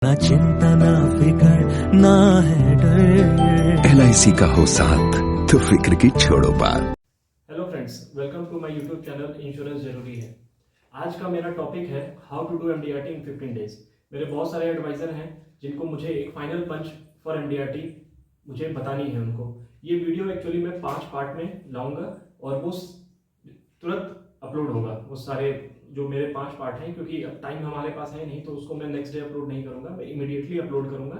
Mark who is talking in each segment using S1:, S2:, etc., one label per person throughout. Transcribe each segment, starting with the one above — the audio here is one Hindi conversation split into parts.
S1: ना चिंता ना फिकर ना है डर।
S2: LIC का हो साथ तो फिक्र की छोड़ो बात।
S3: Hello friends, welcome to my YouTube channel insurance जरूरी है। आज का मेरा टॉपिक है how to do MDRT in 15 days. मेरे बहुत सारे एडवाइजर हैं जिनको मुझे एक फाइनल पंच फॉर एमडीआरटी मुझे बतानी है उनको। ये वीडियो एक्चुअली मैं 5 पार्ट में लाऊंगा और वो तुरंत अपलोड होगा। वो सारे जो मेरे 5 पार्ट हैं, क्योंकि अब टाइम हमारे पास है नहीं तो उसको मैं नेक्स्ट डे अपलोड नहीं करूंगा, मैं इमीडिएटली अपलोड करूंगा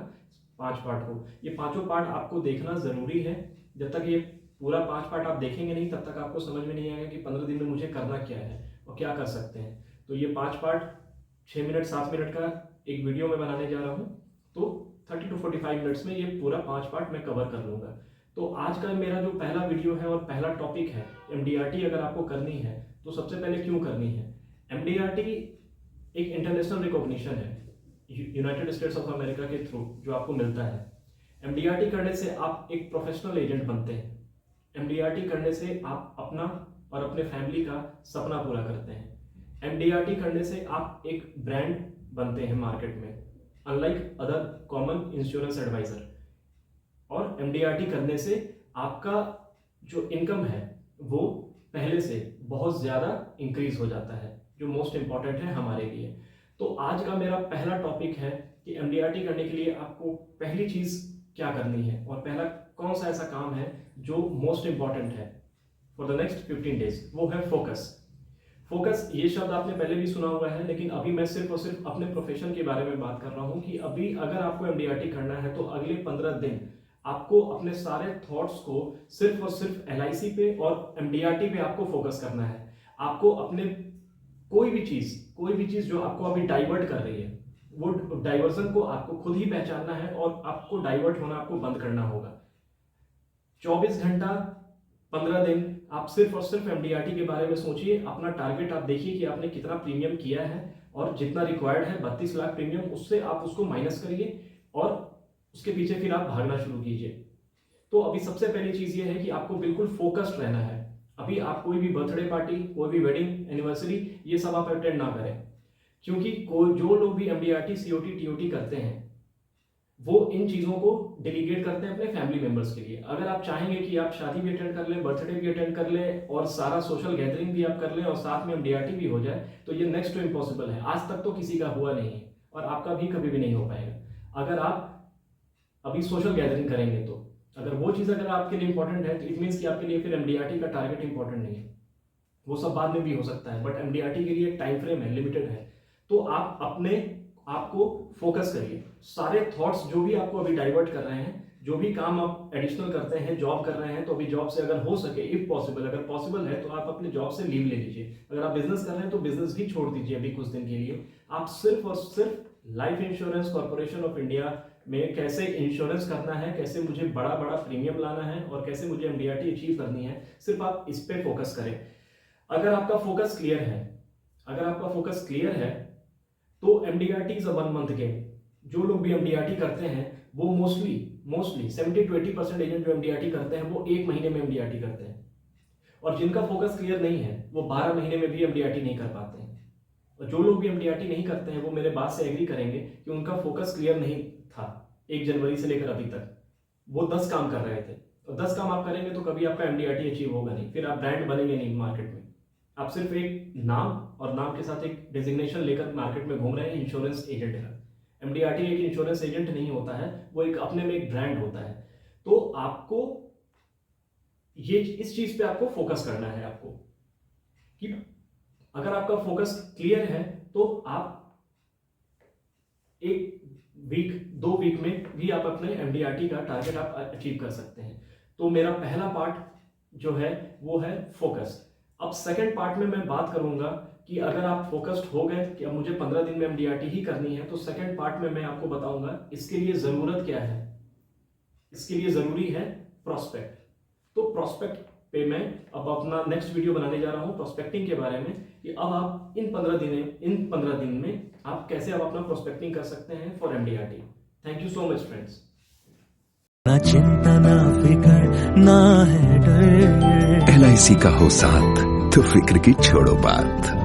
S3: 5 पार्ट को। ये पांचों पार्ट आपको देखना जरूरी है। जब तक ये पूरा 5 पार्ट आप देखेंगे नहीं तब तक आपको समझ में नहीं आएगा कि 15 दिन में मुझे करना क्या है और क्या कर सकते हैं। तो ये 5 पार्ट 6 मिनट 7 मिनट का एक वीडियो में बनाने जा रहा हूँ, तो 30 to 45 मिनट्स में ये पूरा 5 पार्ट मैं कवर कर लूंगा। तो आज का मेरा जो पहला वीडियो है और पहला टॉपिक है, एमडीआरटी अगर आपको करनी है तो सबसे पहले क्यों करनी है। एमडीआरटी एक इंटरनेशनल रिकॉग्निशन है यूनाइटेड स्टेट्स ऑफ अमेरिका के थ्रू जो आपको मिलता है। एमडीआरटी करने से आप एक प्रोफेशनल एजेंट बनते हैं। एमडीआरटी करने से आप अपना और अपने फैमिली का सपना पूरा करते हैं। एमडीआरटी करने से आप एक ब्रांड बनते हैं मार्केट में, unlike other common insurance advisor. और एमडीआरटी करने से आपका जो इनकम है वो पहले से बहुत ज्यादा इंक्रीज हो जाता है, जो मोस्ट इंपॉर्टेंट है हमारे लिए। तो आज का मेरा पहला टॉपिक है कि एमडीआरटी करने के लिए आपको पहली चीज क्या करनी है और पहला कौन सा ऐसा काम है जो मोस्ट इंपॉर्टेंट है फॉर द नेक्स्ट 15 डेज, वो है फोकस। फोकस ये शब्द आपने पहले भी सुना हुआ है, लेकिन अभी मैं सिर्फ और सिर्फ अपने प्रोफेशन के बारे में बात कर रहा हूं कि अभी अगर आपको एमडीआरटी करना है तो अगले 15 दिन आपको अपने सारे थॉट्स को सिर्फ और सिर्फ एलआईसी पे और एमडीआरटी पे आपको फोकस करना है। आपको अपने कोई भी चीज जो आपको अभी डाइवर्ट कर रही है, वो डाइवर्जन को आपको खुद ही पहचानना है और आपको डाइवर्ट होना आपको बंद करना होगा। 24 घंटा 15 दिन आप सिर्फ और सिर्फ एमडीआरटी के बारे में सोचिए। अपना टारगेट आप देखिए कि आपने कितना प्रीमियम किया है और जितना रिक्वायर्ड है 32 लाख प्रीमियम, उससे आप उसको माइनस करिए और उसके पीछे फिर आप भागना शुरू कीजिए। तो अभी सबसे पहली चीज ये है कि आपको बिल्कुल फोकस्ड रहना है। अभी आप कोई भी बर्थडे पार्टी, कोई भी वेडिंग एनिवर्सरी, ये सब आप अटेंड ना करें, क्योंकि जो लोग भी एमडीआरटी सीओटी टीओटी करते हैं वो इन चीजों को डेलीगेट करते हैं अपने फैमिली मेंबर्स के लिए। अगर आप चाहेंगे कि आप शादी भी अटेंड कर लें, बर्थडे भी अटेंड कर लें और सारा सोशल गैदरिंग भी आप कर लें और साथ में एमडीआरटी भी हो जाए, तो ये नेक्स्ट टू इम्पॉसिबल है। आज तक तो किसी का हुआ नहीं है और आपका भी कभी भी नहीं हो पाएगा। अगर आप अभी सोशल गैदरिंग करेंगे तो अगर वो चीज अगर आपके लिए इंपॉर्टेंट है तो इट मीन्स कि आपके लिए फिर एमडीआरटी का टारगेट इंपॉर्टेंट नहीं है। वो सब बाद में भी हो सकता है, बट एमडीआरटी के लिए टाइम फ्रेम है, लिमिटेड है। तो आप अपने आपको फोकस करिए। सारे थॉट्स जो भी आपको अभी डाइवर्ट कर रहे हैं, जो भी काम आप एडिशनल करते हैं, जॉब कर रहे हैं, तो अभी जॉब से अगर हो सके, इफ पॉसिबल, अगर पॉसिबल है तो आप अपने जॉब से लीव ले लीजिए। अगर आप बिजनेस कर रहे हैं तो बिजनेस भी छोड़ दीजिए अभी कुछ दिन के लिए। आप सिर्फ और सिर्फ life insurance corporation of India में कैसे इंश्योरेंस करना है, कैसे मुझे बड़ा बड़ा प्रीमियम लाना है और कैसे मुझे एमडीआरटी अचीव करनी है, सिर्फ आप इस पे फोकस करें। अगर आपका फोकस क्लियर है तो MDRT is a 1 month game. जो लोग भी एमडीआरटी करते हैं वो मोस्टली 70 to 80% एजेंट जो एमडीआरटी करते हैं वो 1 महीने में एमडीआरटी करते हैं, और जिनका फोकस क्लियर नहीं है वो 12 महीने में भी एमडीआरटी नहीं कर पाते हैं। और जो लोग भी एमडीआरटी नहीं करते हैं वो मेरे बात से एग्री करेंगे कि उनका फोकस क्लियर नहीं था 1 जनवरी से लेकर अभी तक। वो 10 काम कर रहे थे, और 10 काम आप करेंगे तो कभी आपका एमडीआरटी अचीव होगा नहीं, फिर आप ब्रांड बनेंगे नहीं मार्केट में। आप सिर्फ एक नाम और नाम के साथ एक डेजिग्नेशन लेकर मार्केट में घूम रहे हैं इंश्योरेंस एजेंट का। एमडीआरटी एक इंश्योरेंस एजेंट नहीं होता है, वो एक अपने में एक ब्रांड होता है। तो आपको ये इस चीज पे आपको फोकस करना है आपको, कि अगर आपका फोकस क्लियर है तो आप 1 वीक 2 वीक में भी आप अपने एमडीआरटी का टारगेट आप अचीव कर सकते हैं। तो मेरा पहला पार्ट जो है वो है फोकस। अब सेकंड पार्ट में मैं बात करूंगा कि अगर आप फोकस्ड हो गए कि अब मुझे 15 दिन में एमडीआरटी ही करनी है, तो सेकंड पार्ट में मैं आपको बताऊंगा इसके लिए जरूरत क्या है। इसके लिए जरूरी है प्रोस्पेक्ट। तो प्रोस्पेक्ट पे मैं अब अपना नेक्स्ट वीडियो बनाने जा रहा हूं प्रोस्पेक्टिंग के बारे में, कि अब आप इन 15 दिन में आप कैसे अब अपना प्रोस्पेक्टिंग कर सकते हैं for MDRT. Thank you so much friends.
S1: ना चिंता ना फिकर ना है डर।
S2: LIC का हो साथ तो फिक्र की छोड़ो बात।